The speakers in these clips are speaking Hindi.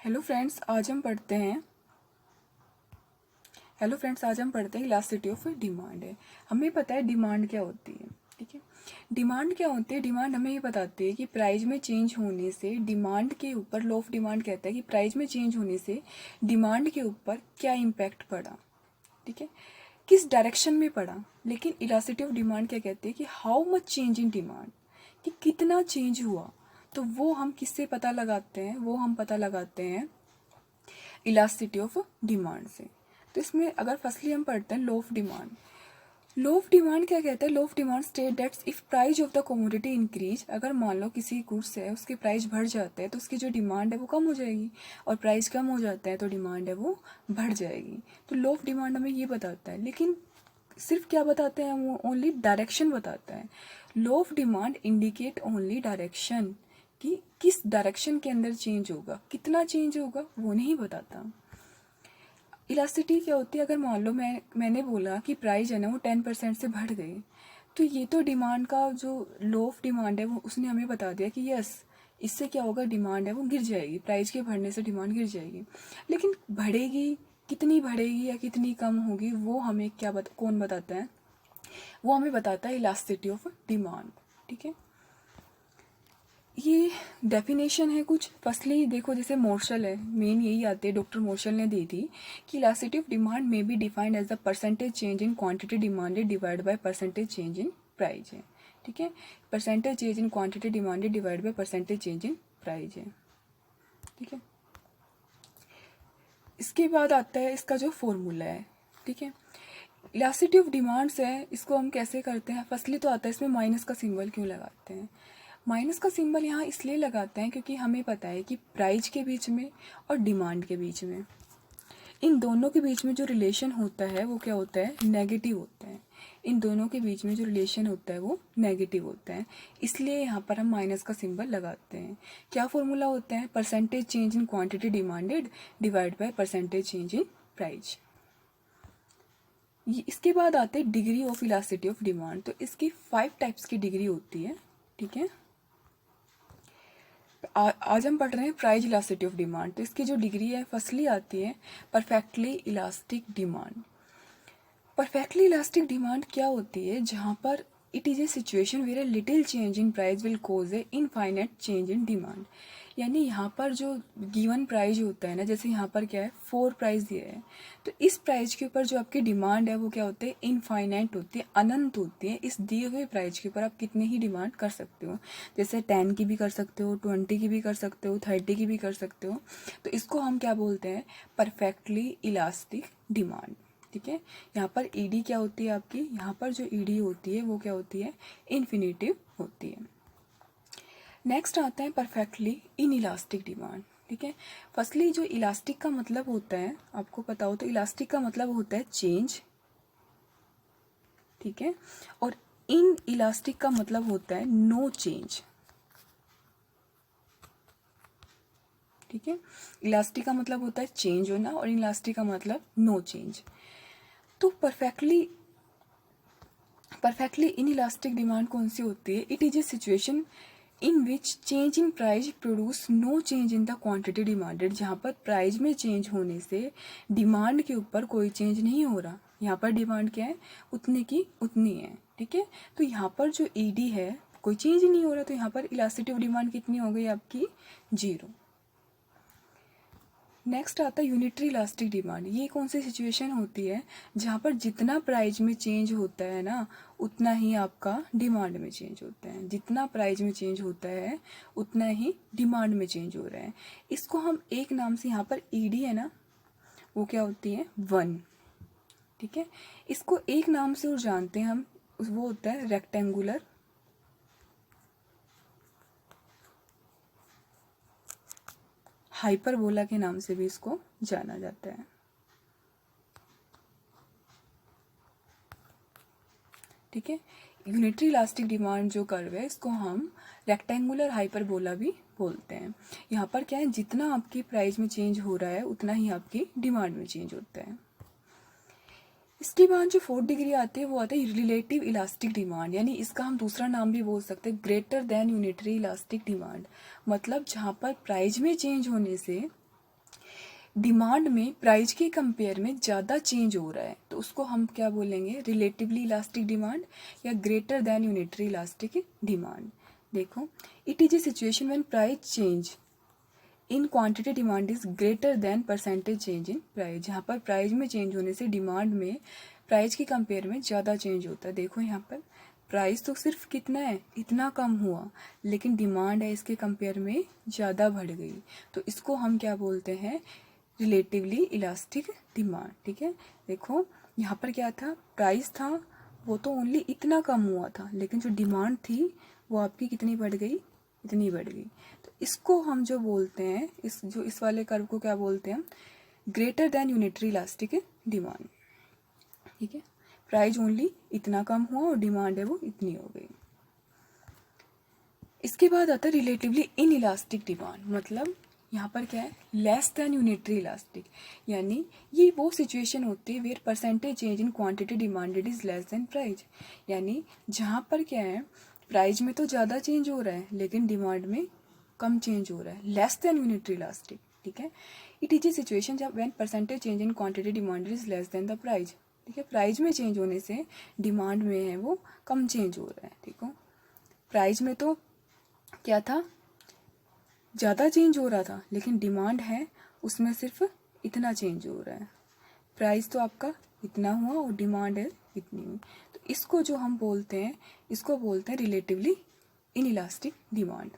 हेलो फ्रेंड्स आज हम पढ़ते हैं इलास्टिसिटी ऑफ डिमांड है। हमें पता है डिमांड क्या होती है। ठीक है, डिमांड क्या होती है। डिमांड हमें ये बताती है कि प्राइस में चेंज होने से डिमांड के ऊपर, लॉ ऑफ डिमांड कहता है कि प्राइस में चेंज होने से डिमांड के ऊपर क्या इम्पैक्ट पड़ा। ठीक है, किस डायरेक्शन में पड़ा। लेकिन इलास्टिसिटी ऑफ डिमांड क्या कहती है कि how much change in demand, कि कितना चेंज हुआ। तो वो हम किससे पता लगाते हैं, वो हम पता लगाते हैं इलास्टिसिटी ऑफ डिमांड से। तो इसमें अगर फर्स्टली हम पढ़ते हैं law of demand. Law of demand क्या कहता है। Law of demand state that if price of the commodity increase, अगर मान लो किसी गुड्स है उसके प्राइस बढ़ जाते हैं तो उसकी जो डिमांड है वो कम हो जाएगी, और प्राइस कम हो जाता है तो डिमांड है वो बढ़ जाएगी। तो लॉ ऑफ डिमांड हमें ये बताता है। लेकिन सिर्फ क्या बताते हैं, वो ओनली डायरेक्शन बताता है। Law of demand indicate only direction, कि किस डायरेक्शन के अंदर चेंज होगा, कितना चेंज होगा वो नहीं बताता। इलास्टिसिटी क्या होती है, अगर मान लो मैंने बोला कि प्राइस है ना वो 10% से बढ़ गई, तो ये तो डिमांड का जो लॉ ऑफ डिमांड है वो उसने हमें बता दिया कि यस इससे क्या होगा, डिमांड है वो गिर जाएगी, प्राइस के बढ़ने से डिमांड गिर जाएगी। लेकिन बढ़ेगी, कितनी बढ़ेगी या कितनी कम होगी, वो हमें कौन बताता है, वो हमें बताता है इलास्टिसिटी ऑफ डिमांड। ठीक है, ये डेफिनेशन है कुछ। फर्स्टली देखो, जैसे मोर्शल है, मेन यही आती है, डॉक्टर मोर्शल ने दी थी कि इलास्टिसिटी ऑफ डिमांड में be defined as the percentage change in quantity demanded divide by percentage change in price है। ठीक है, percentage change in quantity demanded divide by percentage change in price है। ठीक है, इसके बाद आता है इसका जो फॉर्मूला है। ठीक है, इलास्टिसिटी ऑफ डिमांड्स है, इसको हम कैसे करते हैं। फर्स्टली तो आता है इसमें माइनस का सिंबल क्यों लगाते हैं। माइनस का सिंबल यहाँ इसलिए लगाते हैं क्योंकि हमें पता है कि प्राइस के बीच में और डिमांड के बीच में, इन दोनों के बीच में जो रिलेशन होता है वो क्या होता है, नेगेटिव होता है। इन दोनों के बीच में जो रिलेशन होता है वो नेगेटिव होता है, इसलिए यहाँ पर हम माइनस का सिंबल लगाते हैं। क्या फॉर्मूला होता है, percentage change in quantity demanded divide by percentage change in price. इसके बाद आते हैं degree of elasticity of demand. तो इसकी 5 टाइप्स की डिग्री होती है। ठीक है, आज हम पढ़ रहे हैं प्राइस इलास्टिसिटी ऑफ डिमांड। तो इसकी जो डिग्री है, फर्स्टली आती है perfectly elastic demand. Perfectly elastic demand क्या होती है, जहाँ पर it is a situation where a little change in price will cause a infinite change in demand. यानी यहाँ पर जो गिवन प्राइस होता है ना, जैसे यहाँ पर क्या है 4 प्राइस दिया है, तो इस प्राइस के ऊपर जो आपकी डिमांड है वो क्या होती है, इनफाइनाइट होती है, अनंत होती है। इस दिए हुए प्राइस के ऊपर आप कितने ही डिमांड कर सकते हो, जैसे 10 की भी कर सकते हो, 20 की भी कर सकते हो, 30 की भी कर सकते हो। तो इसको हम क्या बोलते हैं, परफेक्टली इलास्टिक डिमांड। ठीक है, यहाँ पर ईडी क्या होती है आपकी, यहाँ पर जो ईडी होती है वो क्या होती है, इन्फिनेटिव होती है। नेक्स्ट आता है परफेक्टली इन इलास्टिक डिमांड। ठीक है, फर्स्टली जो इलास्टिक का मतलब होता है, आपको पता हो तो इलास्टिक का मतलब होता है चेंज। ठीक है, और इन इलास्टिक का मतलब होता है नो चेंज। ठीक है, इलास्टिक का मतलब होता है चेंज होना और इलास्टिक का मतलब नो चेंज। तो परफेक्टली इन इलास्टिक डिमांड कौन सी होती है, it is a situation in which change in price produce no change in the quantity demanded. जहाँ पर प्राइस में चेंज होने से डिमांड के ऊपर कोई चेंज नहीं हो रहा। यहाँ पर डिमांड क्या है, उतने की उतनी है। ठीक है, तो यहाँ पर जो ईडी है कोई चेंज ही नहीं हो रहा, तो यहाँ पर इलास्टिसिटी ऑफ डिमांड कितनी हो गई आपकी, 0। नेक्स्ट आता है यूनिटरी इलास्टिक डिमांड। ये कौन सी सिचुएशन होती है, जहाँ पर जितना प्राइस में चेंज होता है ना उतना ही आपका डिमांड में चेंज होता है। जितना प्राइस में चेंज होता है उतना ही डिमांड में चेंज हो रहा है। इसको हम एक नाम से, यहाँ पर ईडी है ना वो क्या होती है, 1। ठीक है, इसको एक नाम से और जानते हैं हम, वो होता है रेक्टेंगुलर हाइपरबोला के नाम से भी इसको जाना जाता है। ठीक है, यूनिटरी इलास्टिक डिमांड जो कर्व है इसको हम रेक्टेंगुलर हाइपरबोला भी बोलते हैं। यहाँ पर क्या है, जितना आपकी प्राइस में चेंज हो रहा है उतना ही आपकी डिमांड में चेंज होता है। इसके बाद जो 4th डिग्री आती है वो आती है रिलेटिव इलास्टिक डिमांड, यानी इसका हम दूसरा नाम भी बोल सकते हैं greater than unitary elastic demand. मतलब जहाँ पर प्राइस में चेंज होने से डिमांड में प्राइस के कंपेयर में ज़्यादा चेंज हो रहा है तो उसको हम क्या बोलेंगे, रिलेटिवली इलास्टिक डिमांड या greater than unitary elastic demand. देखो, it is a situation when price change in quantity demand is greater than percentage change in price. जहाँ पर प्राइस में चेंज होने से डिमांड में प्राइस की कंपेयर में ज़्यादा चेंज होता है। देखो यहाँ पर प्राइस तो सिर्फ कितना है, इतना कम हुआ, लेकिन डिमांड है इसके कंपेयर में ज़्यादा बढ़ गई, तो इसको हम क्या बोलते हैं, रिलेटिवली इलास्टिक डिमांड। ठीक है, देखो यहाँ पर क्या था, प्राइस था वो तो ओनली इतना कम हुआ था, लेकिन जो डिमांड थी वो आपकी कितनी बढ़ गई, इतनी बढ़ गई। तो इसको हम जो बोलते हैं, इस वाले कर्व को क्या बोलते हैं, greater than unitary elastic demand. ठीक है, प्राइस ओनली इतना कम हुआ और डिमांड है वो इतनी हो गई। इसके बाद आता है रिलेटिवली इन इलास्टिक डिमांड, मतलब यहाँ पर क्या है, लेस देन यूनिटरी इलास्टिक, यानी ये वो सिचुएशन होती है where percentage change in quantity demanded is less than price, यानी जहाँ पर क्या है, प्राइस में तो ज़्यादा चेंज हो रहा है लेकिन डिमांड में कम चेंज हो रहा है, लेस देन यूनिटरी इलास्टिक। ठीक है, इट इज ए सिचुएशन जब when percentage change in quantity demanded is less then the price. ठीक है, प्राइस में चेंज होने से डिमांड में है वो कम चेंज हो रहा है। ठीक है, प्राइस में तो क्या था, ज़्यादा चेंज हो रहा था, लेकिन डिमांड है उसमें सिर्फ इतना चेंज हो रहा है, प्राइस तो आपका इतना हुआ और डिमांड है इतनी हुई। तो इसको जो हम बोलते हैं, इसको बोलते हैं relatively in elastic demand.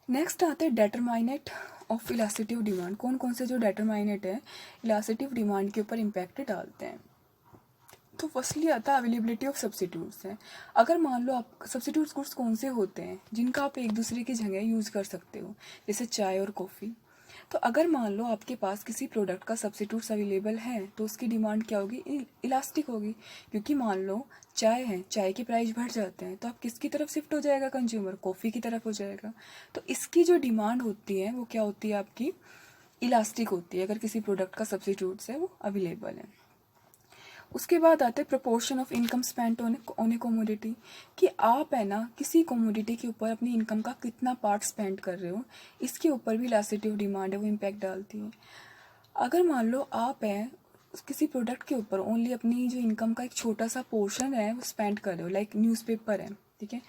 Next आते हैं डेटरमाइनेट ऑफ इलास्टिसिटी ऑफ डिमांड। कौन कौन से जो डेटरमाइनेट है इलास्टिसिटी ऑफ डिमांड के ऊपर इम्पैक्ट डालते हैं। तो फर्स्टली आता है अवेलेबिलिटी ऑफ सब्सिट्यूट्स है। अगर मान लो आप सब्सिट्यूट्स गुड्स कौन से होते हैं जिनका आप एक दूसरे की जगह यूज़ कर सकते हो, जैसे चाय और कॉफ़ी। तो अगर मान लो आपके पास किसी प्रोडक्ट का सब्सिट्यूट्स अवेलेबल है तो उसकी डिमांड क्या होगी, इलास्टिक होगी, क्योंकि मान लो चाय है, चाय के प्राइस बढ़ जाते हैं तो आप किसकी तरफ शिफ्ट हो जाएगा, कंज्यूमर कॉफ़ी की तरफ हो जाएगा। तो इसकी जो डिमांड होती है वो क्या होती है, आपकी इलास्टिक होती है, अगर किसी प्रोडक्ट का सब्सिट्यूट्स है वो अवेलेबल है। उसके बाद आते हैं proportion of income spent on A commodity, कि आप है ना किसी कमोडिटी के ऊपर अपनी इनकम का कितना पार्ट स्पेंड कर रहे हो, इसके ऊपर भी इलास्टिसिटी ऑफ डिमांड है वो इम्पैक्ट डालती है। अगर मान लो आप है किसी प्रोडक्ट के ऊपर ओनली अपनी जो इनकम का एक छोटा सा पोर्शन है वो स्पेंड कर रहे हो, लाइक न्यूज़पेपर है, ठीक है,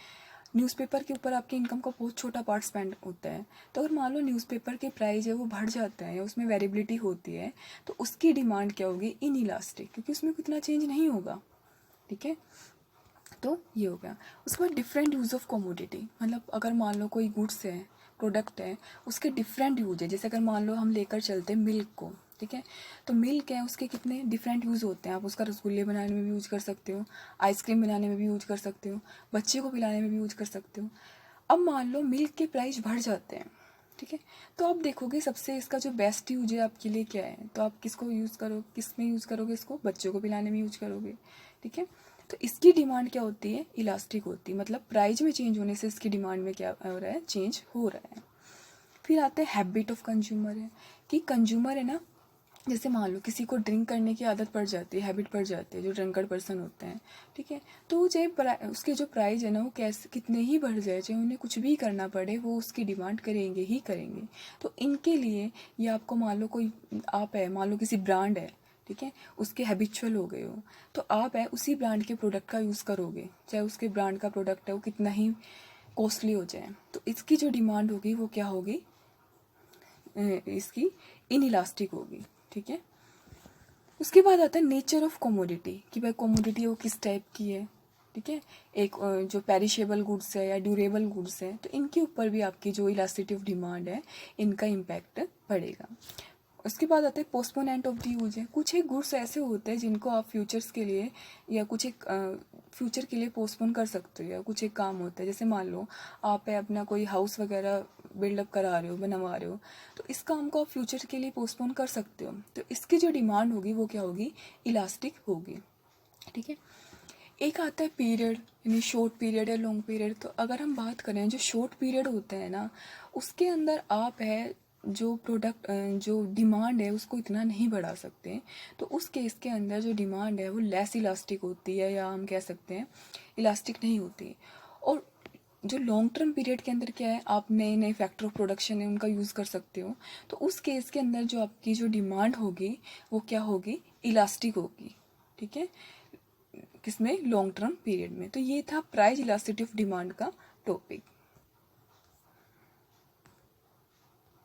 न्यूज़पेपर के ऊपर आपकी इनकम का बहुत छोटा पार्ट स्पेंड होता है, तो अगर मान लो न्यूज़पेपर के प्राइस है वो बढ़ जाता है या उसमें वेरिएबिलिटी होती है तो उसकी डिमांड क्या होगी, इन इलास्टिक, क्योंकि उसमें कितना चेंज नहीं होगा। ठीक है, तो ये हो गया। उसके बाद डिफरेंट यूज़ ऑफ कमोडिटी, मतलब अगर मान लो कोई गुड्स है, प्रोडक्ट है, उसके डिफरेंट यूज है, जैसे अगर मान लो हम लेकर चलते हैं मिल्क को, ठीक है, तो मिल्क है उसके कितने डिफरेंट यूज़ होते हैं, आप उसका रसगुल्ले बनाने में भी यूज़ कर सकते हो, आइसक्रीम बनाने में भी यूज़ कर सकते हो, बच्चे को पिलाने में भी यूज़ कर सकते हो। अब मान लो मिल्क के प्राइस बढ़ जाते हैं, ठीक है, तो आप देखोगे सबसे इसका जो बेस्ट यूज है आपके लिए क्या है, तो आप किसको यूज़ करो, किस में यूज़ करोगे, इसको बच्चों को पिलाने में यूज करोगे। ठीक है, तो इसकी डिमांड क्या होती है, इलास्टिक होती है, मतलब प्राइस में चेंज होने से इसकी डिमांड में क्या हो रहा है, चेंज हो रहा है। फिर आते हैं हैबिट ऑफ कंज्यूमर है, कि कंज्यूमर है ना, जैसे मान लो किसी को ड्रिंक करने की आदत पड़ जाती है, हैबिट पड़ जाती है, जो ड्रंकर्ड पर्सन होते हैं, ठीक है, तो चाहे उसके जो प्राइस है ना वो कैसे कितने ही बढ़ जाए, चाहे उन्हें कुछ भी करना पड़े वो उसकी डिमांड करेंगे ही करेंगे। तो इनके लिए ये आपको मान लो कोई आप है, मान लो किसी ब्रांड है, ठीक है, उसके हैबिचुअल हो गए हो, तो आप है उसी ब्रांड के प्रोडक्ट का यूज़ करोगे, चाहे उसके ब्रांड का प्रोडक्ट है वो कितना ही कॉस्टली हो जाए, तो इसकी जो डिमांड होगी वो क्या होगी, इसकी इन इलास्टिक होगी। ठीक है, उसके बाद आता है नेचर ऑफ कमोडिटी, कि भाई कमोडिटी वो किस टाइप की है। ठीक है, एक जो पेरिशेबल गुड्स है या ड्यूरेबल गुड्स है, तो इनके ऊपर भी आपकी जो इलास्टिसिटी ऑफ डिमांड है इनका इम्पैक्ट पड़ेगा। उसके बाद आता है पोस्टपोनेंट ऑफ द यूज है, कुछ एक गुड्स ऐसे होते हैं जिनको आप फ्यूचर्स के लिए या कुछ एक फ्यूचर के लिए पोस्टपोन कर सकते हो, या कुछ एक काम होता है, जैसे मान लो आप है अपना कोई हाउस वगैरह बिल्डअप करा रहे हो, बनवा रहे हो, तो इस काम को आप फ्यूचर के लिए पोस्टपोन कर सकते हो, तो इसकी जो डिमांड होगी वो क्या होगी, इलास्टिक होगी। ठीक है, एक आता है पीरियड, यानी शॉर्ट पीरियड या लॉन्ग पीरियड। तो अगर हम बात करें जो शॉर्ट पीरियड होता है ना, उसके अंदर आप है जो प्रोडक्ट जो डिमांड है उसको इतना नहीं बढ़ा सकते, तो उस केस के अंदर जो डिमांड है वो लेस इलास्टिक होती है, या हम कह सकते हैं इलास्टिक नहीं होती। और जो लॉन्ग टर्म पीरियड के अंदर क्या है, आप नए नए फैक्टर ऑफ प्रोडक्शन है उनका यूज़ कर सकते हो। तो उस केस के अंदर जो आपकी जो डिमांड होगी वो क्या होगी, इलास्टिक होगी। ठीक है, किसमें, लॉन्ग टर्म पीरियड में। तो ये था प्राइस इलास्टिसिटी ऑफ डिमांड का टॉपिक।